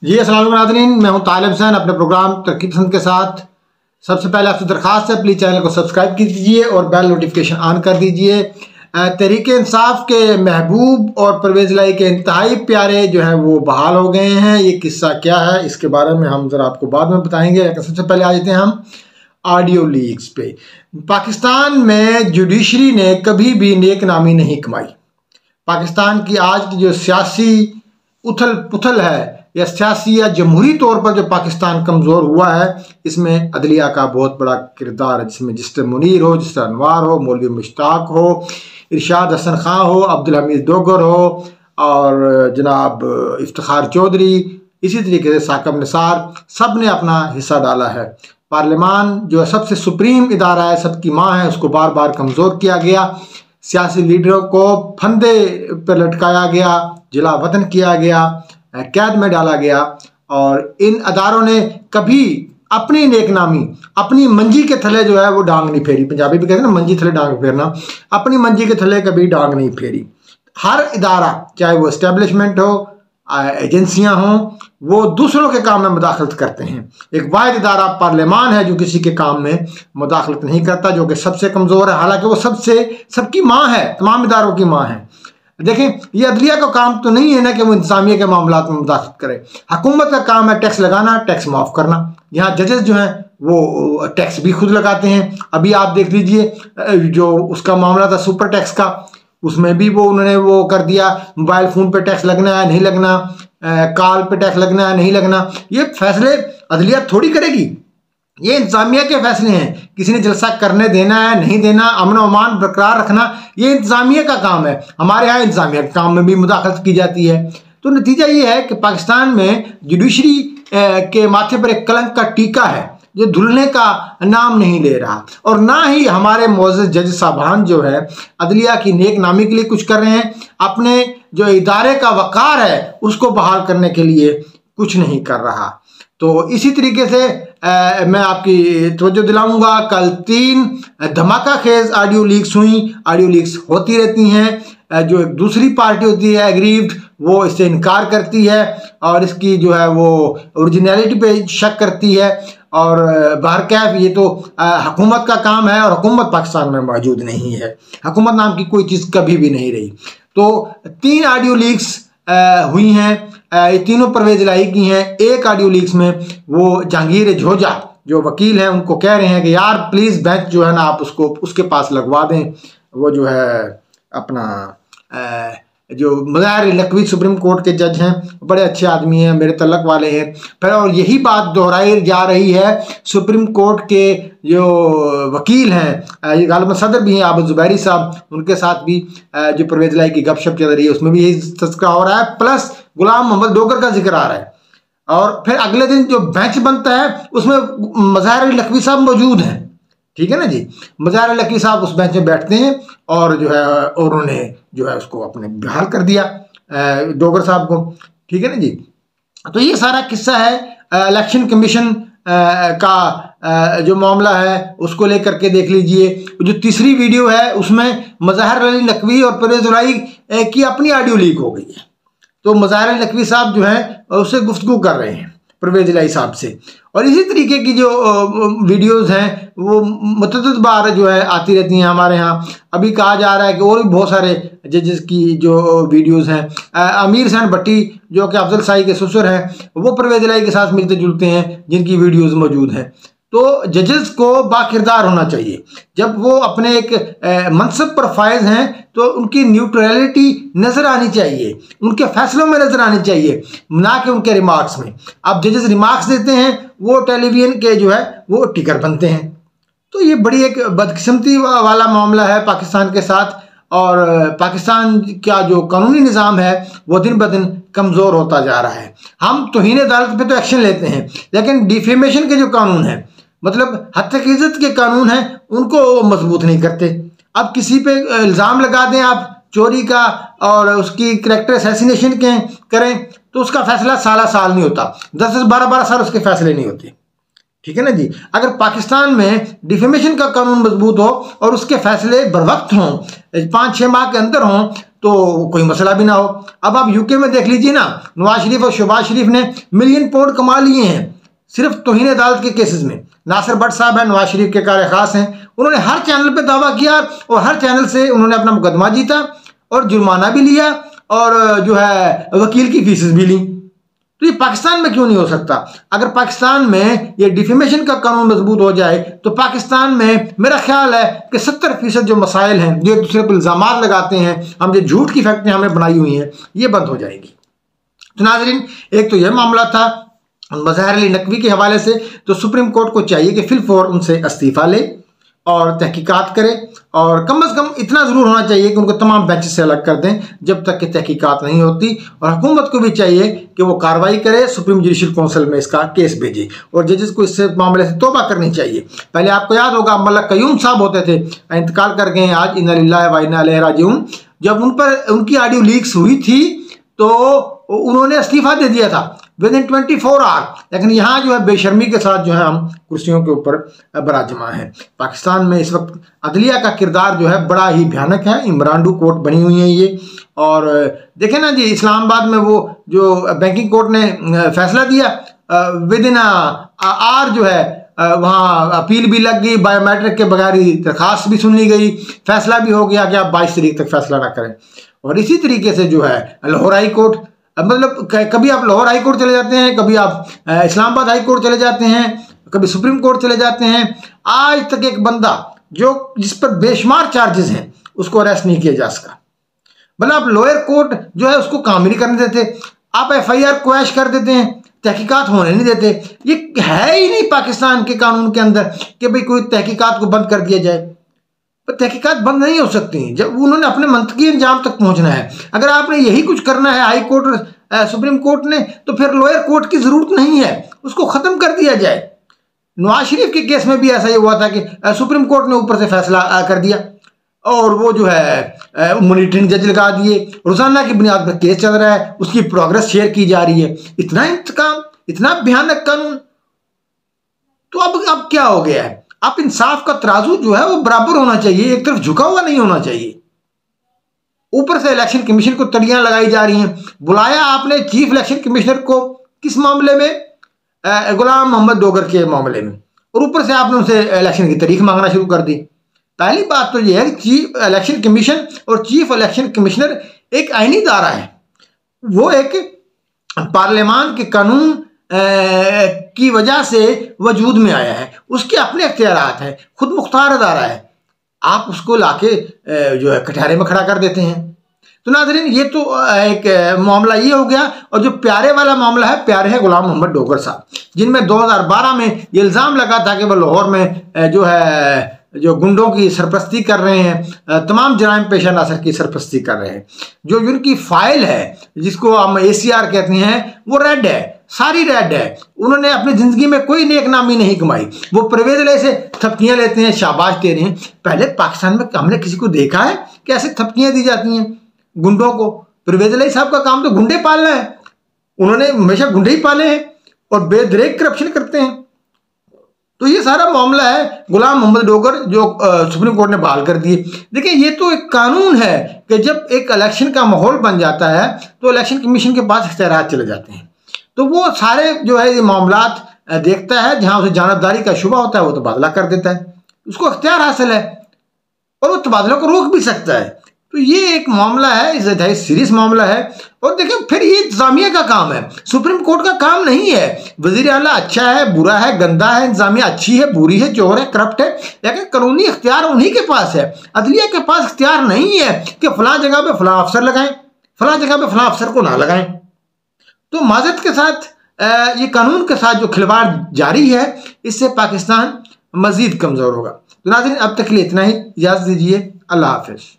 जी अस्सलाम वालेकुम नाज़रीन, मैं हूं तालिब हुसैन अपने प्रोग्राम तरक्की पसंद के साथ। सबसे पहले आपसे दरखास्त है, प्लीज़ चैनल को सब्सक्राइब कीजिए और बेल नोटिफिकेशन ऑन कर दीजिए। तहरीक इंसाफ के महबूब और परवेज़ इलाही के इंतहाई प्यारे जो हैं वो बहाल हो गए हैं। ये किस्सा क्या है इसके बारे में हम ज़रा आपको बाद में बताएंगे, लेकिन सबसे पहले आ जाते हैं हम ऑडियो लीक्स पे। पाकिस्तान में जुडिशरी ने कभी भी नेक नामी नहीं कमाई। पाकिस्तान की आज की जो सियासी उथल पुथल है या सियासी या जमहूरी तौर पर जो पाकिस्तान कमज़ोर हुआ है, इसमें अदलिया का बहुत बड़ा किरदार है, जिसमें जिस्टर मुनीर हो, जिस्टर अनवार हो, मौलवी मुश्ताक हो, इरशाद हसन खां हो, अब्दुल हमीद डोगर हो और जनाब इफ्तिखार चौधरी, इसी तरीके से साकब निसार, सब ने अपना हिस्सा डाला है। पार्लियामान जो सबसे सुप्रीम इदारा है, सबकी माँ है, उसको बार बार कमज़ोर किया गया। सियासी लीडरों को फंदे पर लटकाया गया, जिला वतन किया गया, कैद में डाला गया और इन अदारों ने कभी अपनी नेकनामी, अपनी मंजी के थले जो है वो डांग नहीं फेरी। पंजाबी भी कहते हैं ना, मंजी थले डांग फेरना। अपनी मंजी के थले कभी डांग नहीं फेरी। हर इदारा, चाहे वो इस्टेब्लिशमेंट हो, एजेंसियां हों, वो दूसरों के काम में मुदाखलत करते हैं। एक वाहिद इदारा पार्लियामान है जो किसी के काम में मुदाखलत नहीं करता, जो कि सबसे कमज़ोर है, हालांकि वो सबकी माँ है, तमाम इदारों की माँ है। देखें, ये अदलिया का काम तो नहीं है ना कि वो इंतजामिया के मामलात में मुदाखलत करे। हुकूमत का काम है टैक्स लगाना, टैक्स माफ़ करना। यहाँ जजेस जो हैं वो टैक्स भी खुद लगाते हैं। अभी आप देख लीजिए जो उसका मामला था सुपर टैक्स का, उसमें भी उन्होंने वो कर दिया, मोबाइल फ़ोन पे टैक्स लगना है नहीं लगना, कॉल पे टैक्स लगना है नहीं लगना। ये फैसले अदलिया थोड़ी करेगी, ये इंतजामिया के फैसले हैं। किसी ने जलसा करने देना है नहीं देना, अमन अमान बरकरार रखना, ये इंतजामिया का काम है। हमारे यहाँ इंतजामिया के काम में भी मुदाखलत की जाती है। तो नतीजा ये है कि पाकिस्तान में जुडिशरी के माथे पर एक कलंक का टीका है जो धुलने का नाम नहीं ले रहा, और ना ही हमारे मोअज़्ज़ज़ जज साहबान जो है अदलिया की नेक नामी के लिए कुछ कर रहे हैं। अपने जो इदारे का वक़ार है उसको बहाल करने के लिए कुछ नहीं कर रहा। तो इसी तरीके से मैं आपकी तवज्जो दिलाऊंगा, कल 3 धमाका खेज ऑडियो लीक्स हुई। ऑडियो लीक्स होती रहती हैं। जो एक दूसरी पार्टी होती है एग्रीव्ड, वो इससे इनकार करती है और इसकी जो है वो ओरिजिनलिटी पे शक करती है। और बहरकैफ ये तो हुकूमत का काम है और हुकूमत पाकिस्तान में मौजूद नहीं है। हुकूमत नाम की कोई चीज़ कभी भी नहीं रही। तो 3 ऑडियो लीक्स हुई हैं, ये तीनों परवेज़ इलाही की हैं। एक ऑडियो लीक्स में वो जहांगीर झोजा जो वकील हैं उनको कह रहे हैं कि यार प्लीज़ बेंच जो है ना आप उसको उसके पास लगवा दें। वो जो है अपना जो मज़ाहिर लकवी सुप्रीम कोर्ट के जज हैं, बड़े अच्छे आदमी हैं, मेरे तलक वाले हैं। फिर और यही बात दोहराई जा रही है सुप्रीम कोर्ट के जो वकील हैं, ये गालिबन सदर भी हैं आबद ज़ुबैरी साहब, उनके साथ भी जो परवेज़ इलाही की गपशप चल रही है उसमें भी यही तज़किरा हो रहा है, प्लस गुलाम मोहम्मद डोगर का जिक्र आ रहा है। और फिर अगले दिन जो बेंच बनता है उसमें मज़ाहिर लकवी साहब मौजूद हैं, ठीक है ना जी। मज़ाहिर लकवी साहब उस बेंच में बैठते हैं और जो है उन्होंने जो है उसको अपने बहाल कर दिया डोगर साहब को, ठीक है ना जी। तो ये सारा किस्सा है इलेक्शन कमीशन का जो मामला है उसको लेकर के देख लीजिए। जो तीसरी वीडियो है उसमें मज़ाहिर अली लकवी और परवेज़ इलाही की अपनी ऑडियो लीक हो गई है। तो मज़ाहिर अली लकवी साहब जो हैं उससे गुफ्तगू कर रहे हैं परवेज़ इलाही साहब से, और इसी तरीके की जो वीडियोज़ हैं वो मुतअद्दिद बार जो है आती रहती हैं हमारे यहाँ। अभी कहा जा रहा है कि और भी बहुत सारे जजेस की जो वीडियोज़ हैं, अमीर हसन भट्टी जो कि अफजल साई के ससुर हैं, वो परवेज़ इलाही के साथ मिलते जुलते हैं, जिनकी वीडियोज़ मौजूद हैं। तो जजेस को बाकिरदार होना चाहिए। जब वो अपने एक मनसब पर फायज हैं तो उनकी न्यूट्रलिटी नज़र आनी चाहिए, उनके फैसलों में नज़र आनी चाहिए, ना कि उनके रिमार्क्स में। अब जजेस रिमार्क्स देते हैं वो टेलीविजन के जो है वो टिकर बनते हैं। तो ये बड़ी एक बदकिस्मती वाला मामला है पाकिस्तान के साथ, और पाकिस्तान का जो कानूनी निज़ाम है वो दिन ब दिन कमज़ोर होता जा रहा है। हम तौहीन अदालत पे तो एक्शन लेते हैं, लेकिन डिफेमेशन के जो कानून है, मतलब हत्या की इज्जत के कानून हैं, उनको मजबूत नहीं करते। अब किसी पे इल्ज़ाम लगा दें आप चोरी का और उसकी करैक्टर असैसिनेशन के करें तो उसका फैसला साल नहीं होता, 10 12 साल उसके फैसले नहीं होते, ठीक है ना जी। अगर पाकिस्तान में डिफेमेशन का कानून मजबूत हो और उसके फैसले बर वक्त हों, 5-6 माह के अंदर हों, तो कोई मसला भी ना हो। अब आप यूके में देख लीजिए ना, नवाज शरीफ और शहबाज शरीफ ने मिलियन पाउंड कमा लिए हैं सिर्फ तौहीन अदालत के केसेस में। नासिर भट्ट साहब हैं, नवाज शरीफ के कार खास हैं, उन्होंने हर चैनल पे दावा किया और हर चैनल से उन्होंने अपना मुकदमा जीता और जुर्माना भी लिया और जो है वकील की फीस भी ली। तो ये पाकिस्तान में क्यों नहीं हो सकता? अगर पाकिस्तान में ये डिफेमेशन का कानून मजबूत हो जाए तो पाकिस्तान में मेरा ख्याल है कि 70% जो मसाइल हैं, जो एक दूसरे पर इल्ज़ाम लगाते हैं, हम जो झूठ की फैक्ट्री हमने बनाई हुई हैं, ये बंद हो जाएगी। तो नाज़रीन, एक तो यह मामला था मज़हर अली नकवी के हवाले से। तो सुप्रीम कोर्ट को चाहिए कि फिलफौर उनसे इस्तीफ़ा ले और तहकीकात करे, और कम से कम इतना ज़रूर होना चाहिए कि उनको तमाम बेंचेस से अलग कर दें जब तक कि तहकीकात नहीं होती। और हुकूमत को भी चाहिए कि वो कार्रवाई करे, सुप्रीम जुडिशल काउंसिल में इसका केस भेजे और जजेस को इस मामले से तौबा करनी चाहिए। पहले आपको याद होगा मलक कयूम साहब होते थे, इंतकाल कर गए आज, इन्ना लिल्लाहि व इन्ना इलैहि राजिऊन। जब उन पर उनकी ऑडियो लीक्स हुई थी तो उन्होंने इस्तीफ़ा दे दिया था विद इन 24 आवर। लेकिन यहाँ जो है बेशर्मी के साथ जो है हम कुर्सियों के ऊपर बराजमा हैं। पाकिस्तान में इस वक्त अदलिया का किरदार जो है बड़ा ही भयानक है। इमरानडू कोर्ट बनी हुई है ये। और देखें ना जी, इस्लामाबाद में वो जो बैंकिंग कोर्ट ने फैसला दिया, विद इन आवर जो है वहाँ अपील भी लग गई, बायोमेट्रिक के बगैर ही दरखास्त भी सुन ली गई, फैसला भी हो गया कि आप 22 तारीख तक फैसला ना करें। और इसी तरीके से जो है लाहौर हाई कोर्ट, मतलब कभी आप लाहौर हाई कोर्ट चले जाते हैं, कभी आप इस्लामाबाद हाई कोर्ट चले जाते हैं, कभी सुप्रीम कोर्ट चले जाते हैं। आज तक एक बंदा जिस पर बेशुमार चार्जेस हैं उसको अरेस्ट नहीं किया जा सका। मतलब आप लोअर कोर्ट जो है उसको काम ही नहीं करने देते, आप FIR क्वैश कर देते हैं, तहकीकात होने नहीं देते। ये है ही नहीं पाकिस्तान के कानून के अंदर कि भाई कोई तहकीकात को बंद कर दिया जाए। पर तहकीकात बंद नहीं हो सकती जब उन्होंने अपने मंतकी अंजाम तक पहुंचना है। अगर आपने यही कुछ करना है हाई कोर्ट सुप्रीम कोर्ट ने, तो फिर लोअर कोर्ट की जरूरत नहीं है, उसको खत्म कर दिया जाए। नवाज शरीफ के केस में भी ऐसा ही हुआ था कि सुप्रीम कोर्ट ने ऊपर से फैसला कर दिया और वो जो है मॉनिटरिंग जज लगा दिए, रोजाना की बुनियाद पर केस चल रहा है, उसकी प्रोग्रेस शेयर की जा रही है। इतना इंतकाम, इतना भयानक कानून। तो अब क्या हो गया है? अब इंसाफ का तराजू जो है वो बराबर होना चाहिए, एक तरफ झुका हुआ नहीं होना चाहिए। ऊपर से इलेक्शन कमीशन को तड़ियां लगाई जा रही हैं। बुलाया आपने चीफ इलेक्शन कमिश्नर को किस मामले में? गुलाम मोहम्मद डोगर के मामले में, और ऊपर से आपने उनसे इलेक्शन की तारीख मांगना शुरू कर दी। पहली बात तो यह है कि चीफ इलेक्शन कमीशन और चीफ इलेक्शन कमिश्नर एक आईनी इदारा है, वो एक पार्लियामान के कानून की वजह से वजूद में आया है, उसके अपने इख्तियारात हैं, खुद मुख्तार अदारा है। आप उसको लाके जो है कटहरे में खड़ा कर देते हैं। तो नाज़रीन, ये तो एक मामला ये हो गया। और जो प्यारे वाला मामला है, प्यारे है गुलाम मोहम्मद डोगर साहब, जिनमें 2012 में ये इल्ज़ाम लगा था कि वह लाहौर में जो है जो गुंडों की सरपरस्ती कर रहे हैं, तमाम जराइम पेशा नासर की सरपरस्ती कर रहे हैं। जो उनकी फाइल है जिसको हम ACR कहते हैं, वो रेड है, सारी रेड है। उन्होंने अपनी ज़िंदगी में कोई नेक नामी नहीं कमाई। वो परवेज़ इलाही से थपकियाँ लेते हैं, शाबाश दे रहे हैं। पहले पाकिस्तान में हमने किसी को देखा है कि ऐसे थपकियाँ दी जाती हैं गुंडों को? परवेज़ इलाही साहब का काम तो गुंडे पालना है, उन्होंने हमेशा गुंडे ही पाले हैं और बेदरेक करप्शन करते हैं। तो ये सारा मामला है गुलाम मोहम्मद डोगर जो सुप्रीम कोर्ट ने बहाल कर दिए। देखिए, ये तो एक कानून है कि जब एक इलेक्शन का माहौल बन जाता है तो इलेक्शन कमीशन के पास इख्तियारात चले जाते हैं। तो वो सारे जो है ये मामलात देखता है, जहां उसे जानबदारी का शुबा होता है वो तबादला कर देता है, उसको इख्तियार हासिल है और वो तबादलों को रोक भी सकता है। तो ये एक मामला है, इंतहाई सीरियस मामला है। और देखिए, फिर ये इंतजामिया का काम है, सुप्रीम कोर्ट का काम नहीं है। वजीर आला अच्छा है, बुरा है, गंदा है, इंतजामिया अच्छी है, बुरी है, चोर है, करप्ट है, लेकिन कानूनी इख्तियार उन्हीं के पास है। अदलिया के पास इख्तियार नहीं है कि फलां जगह पे फलां अफसर लगाएं, फलां जगह पे फलां अफसर को ना लगाएं। तो माजरत के साथ ये कानून के साथ जो खिलवाड़ जारी है, इससे पाकिस्तान मजीद कमज़ोर होगा। तो नाज़रीन, अब तक के लिए इतना ही, इजाज़त दीजिए। अल्लाह हाफिज़।